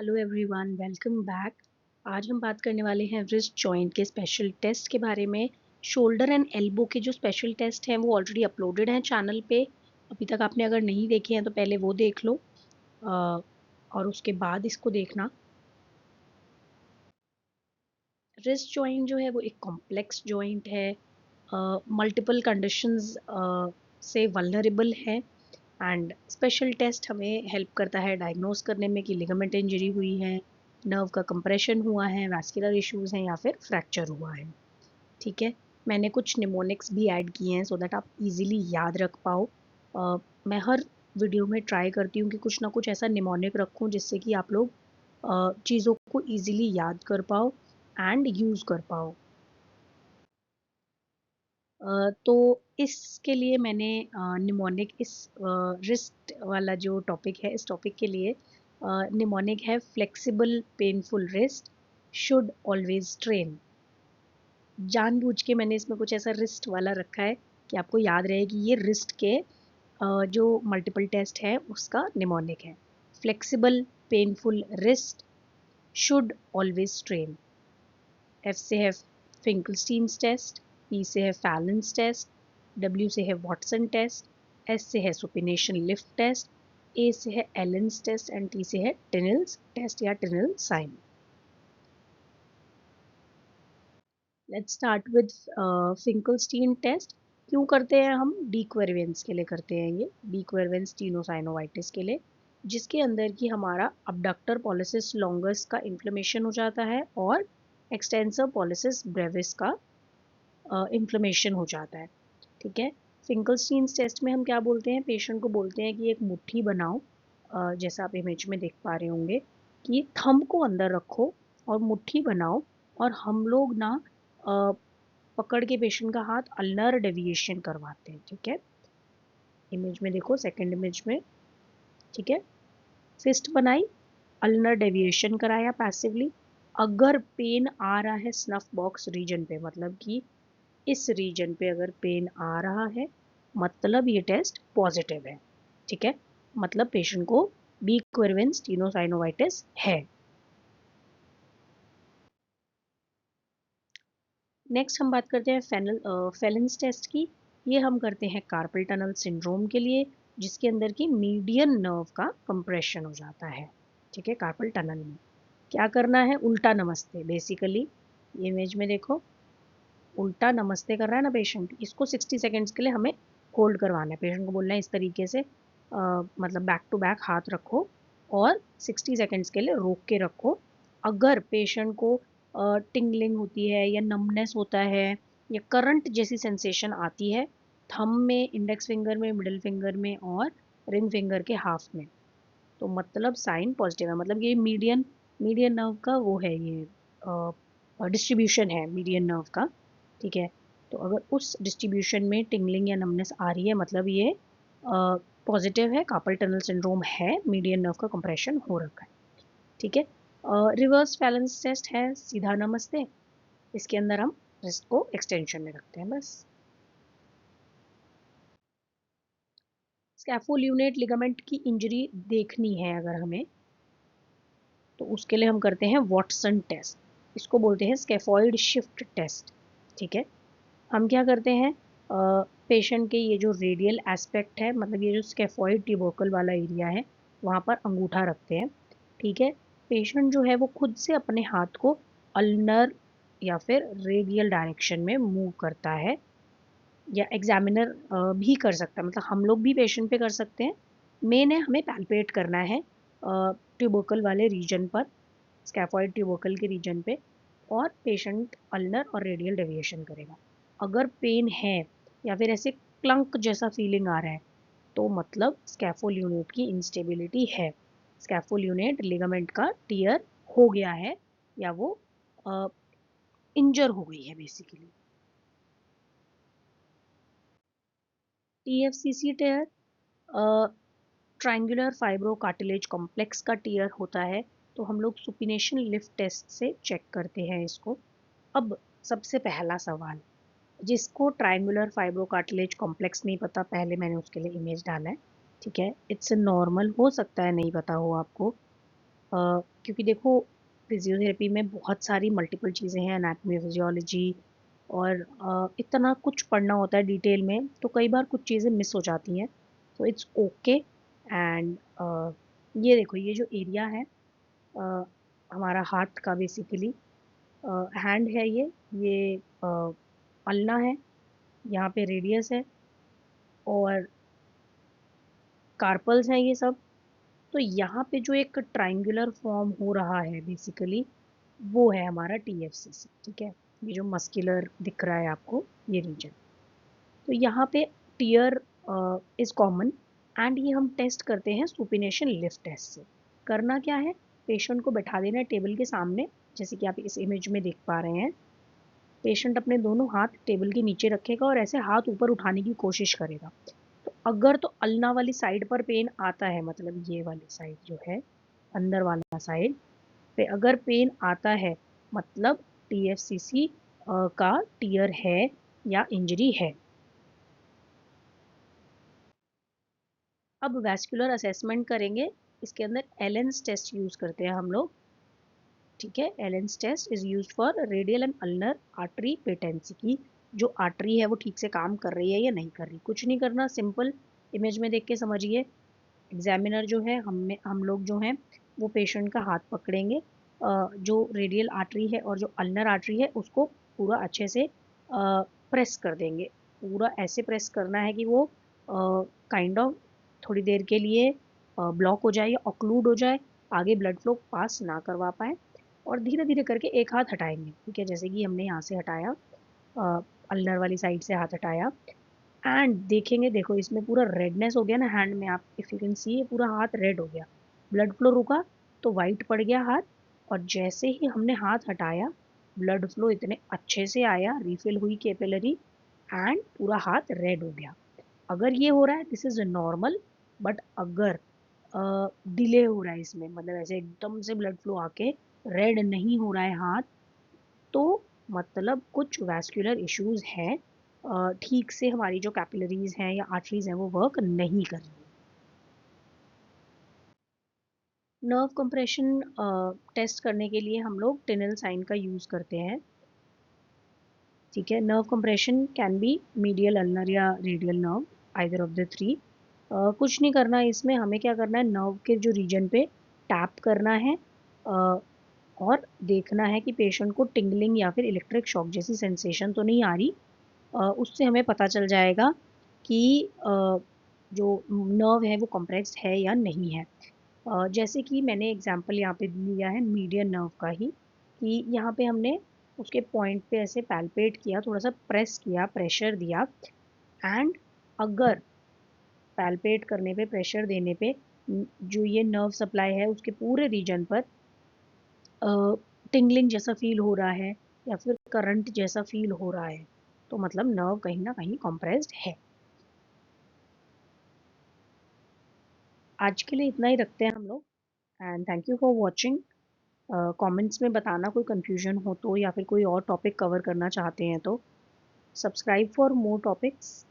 Hello everyone, welcome back. आज हम बात करने वाले हैं रिस्ट जॉइंट के स्पेशल टेस्ट के बारे में। शोल्डर एंड एल्बो के जो स्पेशल टेस्ट हैं वो ऑलरेडी अपलोडेड हैं चैनल पे। अभी तक आपने अगर नहीं देखे हैं तो पहले वो देख लो और उसके बाद इसको देखना। रिस्ट जॉइंट जो है वो एक कॉम्प्लेक्स जॉइंट है, मल्टीपल कंडीशंस से वल्नरेबल है एंड स्पेशल टेस्ट हमें हेल्प करता है डायग्नोस करने में कि लिगामेंट इंजरी हुई है, नर्व का कंप्रेशन हुआ है, वैस्कुलर इश्यूज हैं या फिर फ्रैक्चर हुआ है। ठीक है, मैंने कुछ निमोनिक्स भी ऐड किए हैं सो दैट आप इजीली याद रख पाओ। मैं हर वीडियो में ट्राई करती हूँ कि कुछ ना कुछ ऐसा निमोनिक रखूँ जिससे कि आप लोग चीज़ों को इजीली याद कर पाओ एंड यूज़ कर पाओ। तो इसके लिए मैंने निमोनिक इस रिस्ट वाला जो टॉपिक है, इस टॉपिक के लिए निमोनिक है flexible painful wrist should always train. जानबूझ के मैंने इसमें कुछ ऐसा रिस्ट वाला रखा है कि आपको याद रहे कि ये रिस्ट के जो मल्टीपल टेस्ट है उसका निमोनिक है। Flexible painful wrist should always train. F से है फिंकलस्टीन्स टेस्ट, ई से है फैलेंस टेस्ट, डब्ल्यू से है वॉटसन टेस्ट, एस से है सुपिनेशन लिफ्ट टेस्ट, ए से है एलेंस टेस्ट एंड टी से है टिनल्स टेस्ट या Tinel sign. Let's start with Finkelstein test. क्यों करते हैं हम? डीक्वेरवेंस के लिए करते हैं, ये डीक्वेरवेंस टीनोसाइनोवाइटिस के लिए, जिसके अंदर की हमारा अबडक्टर पॉलिसिस लॉन्गस का इन्फ्लेमेशन हो जाता है और एक्सटेंसर पॉलिसिस ब्रेविस का इन्फ्लेमेशन हो जाता है। ठीक है, फिंकलस्टीन्स टेस्ट में हम क्या बोलते हैं? पेशेंट को बोलते हैं कि एक मुट्ठी बनाओ, जैसा आप इमेज में देख पा रहे होंगे कि थंब को अंदर रखो और मुट्ठी बनाओ, और हम लोग ना अ, पकड़ के पेशेंट का हाथ अल्नर डेविएशन करवाते हैं। ठीक है, इमेज में देखो, सेकंड इमेज में। ठीक है, फिस्ट बनाई, अल्नर डेविएशन कराया पैसिवली। अगर पेन आ रहा है स्नफ बॉक्स रीजन पे, मतलब कि इस रीजन पे अगर पेन आ रहा है, मतलब ये टेस्ट पॉजिटिव है। ठीक है, मतलब पेशेंट को बी क्वेरवेंस टीनोसाइनोवाइटिस है। नेक्स्ट हम बात करते हैं फेलेंस टेस्ट की। ये हम करते हैं कार्पल टनल सिंड्रोम के लिए, जिसके अंदर की मीडियन नर्व का कंप्रेशन हो जाता है। ठीक है, कार्पल टनल में क्या करना है? उल्टा नमस्ते बेसिकली। इमेज में देखो, उल्टा नमस्ते कर रहा है ना पेशेंट, इसको 60 सेकेंड्स के लिए हमें होल्ड करवाना है। पेशेंट को बोलना है इस तरीके से, मतलब बैक टू बैक हाथ रखो और 60 सेकेंड्स के लिए रोक के रखो। अगर पेशेंट को टिंगलिंग होती है या नमनेस होता है या करंट जैसी सेंसेशन आती है थंब में, इंडेक्स फिंगर में, मिडिल फिंगर में और रिंग फिंगर के हाफ में, तो मतलब साइन पॉजिटिव है। मतलब ये मीडियन मीडियन नर्व का वो है, ये डिस्ट्रीब्यूशन है मीडियन नर्व का। ठीक है, तो अगर उस डिस्ट्रीब्यूशन में टिंगलिंग या नमनेस आ रही है, मतलब ये पॉजिटिव है, कार्पल टनल सिंड्रोम है, मीडियन नर्व का कंप्रेशन हो रखा है। ठीक है, रिवर्स फैलेंस टेस्ट है सीधा नमस्ते। इसके अंदर हम रिस्ट को एक्सटेंशन में रखते हैं बस। स्कैफोल्यूनेट लिगामेंट की इंजरी देखनी है अगर हमें, तो उसके लिए हम करते हैं वॉटसन टेस्ट। इसको बोलते हैं स्कैफोइड शिफ्ट टेस्ट। ठीक है, हम क्या करते हैं, पेशेंट के ये जो रेडियल एस्पेक्ट है, मतलब ये जो स्कैफोइड ट्यूबरकल वाला एरिया है, वहाँ पर अंगूठा रखते हैं। ठीक है, पेशेंट जो है वो खुद से अपने हाथ को अल्नर या फिर रेडियल डायरेक्शन में मूव करता है, या एग्जामिनर भी कर सकता है, मतलब हम लोग भी पेशेंट पे कर सकते हैं। मेन है हमें पैल्पेट करना है ट्यूबरकल वाले रीजन पर, स्कैफोइड ट्यूबरकल के रीजन पे, और पेशेंट अल्नर और रेडियल डेविएशन करेगा। अगर पेन है या फिर ऐसे क्लंक जैसा फीलिंग आ रहा है, तो मतलब स्कैफोल्यूनेट की इंस्टेबिलिटी है, स्कैफोल्यूनेट लिगामेंट का टियर हो गया है या वो इंजर हो गई है बेसिकली। टीएफसीसी टेयर ट्रायंगुलर फाइब्रो कार्टिलेज कॉम्प्लेक्स का टीयर होता है, तो हम लोग सुपिनेशन लिफ्ट टेस्ट से चेक करते हैं इसको। अब सबसे पहला सवाल, जिसको ट्रायंगुलर फाइब्रो कार्टिलेज कॉम्प्लेक्स नहीं पता, पहले मैंने उसके लिए इमेज डाला है। ठीक है, इट्स नॉर्मल, हो सकता है नहीं पता हो आपको। क्योंकि देखो फिजियोथेरेपी में बहुत सारी मल्टीपल चीज़ें हैं, एनाटॉमी फिजियोलॉजी और इतना कुछ पढ़ना होता है डिटेल में, तो कई बार कुछ चीज़ें मिस हो जाती हैं। तो इट्स ओके। एंड ये देखो, ये जो एरिया है अ, हमारा हाथ का बेसिकली हैंड है, ये अल्ना है, यहाँ पे रेडियस है और कार्पल्स हैं ये सब। तो यहाँ पे जो एक ट्रायंगुलर फॉर्म हो रहा है बेसिकली, वो है हमारा TFCC। ठीक है, ये जो मस्कुलर दिख रहा है आपको, ये रीजन। तो यहाँ पे टीयर इज कॉमन एंड ये हम टेस्ट करते हैं सुपिनेशन लिफ्ट टेस्ट से। करना क्या है, पेशेंट को बैठा देना है टेबल के सामने, जैसे कि आप इस इमेज में देख पा रहे हैं। पेशेंट अपने दोनों हाथ टेबल के नीचे रखेगा और ऐसे हाथ ऊपर उठाने की कोशिश करेगा। तो अगर तो अल्ना वाली साइड पर पेन आता है, मतलब ये वाली साइड जो है, अंदर वाला साइड पे अगर पेन आता है, मतलब TFCC का टीयर है या इंजरी है। अब वैस्कुलर असेसमेंट करेंगे। इसके अंदर एलेंस टेस्ट यूज करते हैं हम लोग। ठीक है, Allen's test is used for radial and ulnar artery patency की जो आर्टरी है वो ठीक से काम कर रही है या नहीं कर रही। कुछ नहीं करना, सिंपल इमेज में देख के समझिए। एग्जामिनर जो है, हम लोग जो हैं वो पेशेंट का हाथ पकड़ेंगे, जो रेडियल आर्टरी है और जो अल्नर आर्टरी है उसको पूरा अच्छे से प्रेस कर देंगे। पूरा ऐसे प्रेस करना है कि वो काइंड ऑफ थोड़ी देर के लिए ब्लॉक हो जाए या ऑक्लूड हो जाए, आगे ब्लड फ्लो पास ना करवा पाए। और धीरे धीरे करके एक हाथ हटाएंगे। ठीक है, जैसे कि हमने यहाँ से हटाया, अल्नर वाली साइड से हाथ हटाया एंड देखेंगे, देखो इसमें पूरा रेडनेस हो गया ना हैंड में, आप इफ यू कैन सी ये पूरा हाथ रेड हो गया। ब्लड फ्लो रुका तो वाइट पड़ गया हाथ, और जैसे ही हमने हाथ हटाया ब्लड फ्लो इतने अच्छे से आया, रिफिल हुई कैपिलरी एंड पूरा हाथ रेड हो गया। अगर ये हो रहा है दिस इज नॉर्मल। बट अगर डिले हो रहा है इसमें, मतलब ऐसे एकदम से ब्लड फ्लो आके रेड नहीं हो रहा है हाथ, तो मतलब कुछ वैस्कुलर इश्यूज हैं, ठीक से हमारी जो कैपिलरीज हैं या आर्टरीज हैं वो वर्क नहीं कर रही। नर्व कंप्रेशन टेस्ट करने के लिए हम लोग टिनल साइन का यूज करते हैं। ठीक है, nerve compression can be medial ulnar या radial nerve, either of the three. कुछ नहीं करना है इसमें, हमें क्या करना है, नर्व के जो रीजन पे टैप करना है और देखना है कि पेशेंट को टिंगलिंग या फिर इलेक्ट्रिक शॉक जैसी सेंसेशन तो नहीं आ रही। उससे हमें पता चल जाएगा कि जो नर्व है वो कॉम्प्रेस्ड है या नहीं है। जैसे कि मैंने एग्जांपल यहाँ पे लिया है मीडियन नर्व का ही, कि यहाँ पे हमने उसके पॉइंट पे ऐसे पैल्पेट किया, थोड़ा सा प्रेस किया, प्रेशर दिया एंड अगर पैल्पेट करने पे, प्रेशर देने पे जो ये नर्व सप्लाई है उसके पूरे रीजन पर टिंगलिंग जैसा फील हो रहा है या फिर करंट जैसा फील हो रहा है, तो मतलब नर्व कहीं ना कहीं कॉम्प्रेस्ड है। आज के लिए इतना ही रखते हैं हम लोग, and thank you for watching. Comments में बताना कोई कंफ्यूजन हो तो, या फिर कोई और टॉपिक कवर करना चाहते हैं तो। Subscribe for more topics.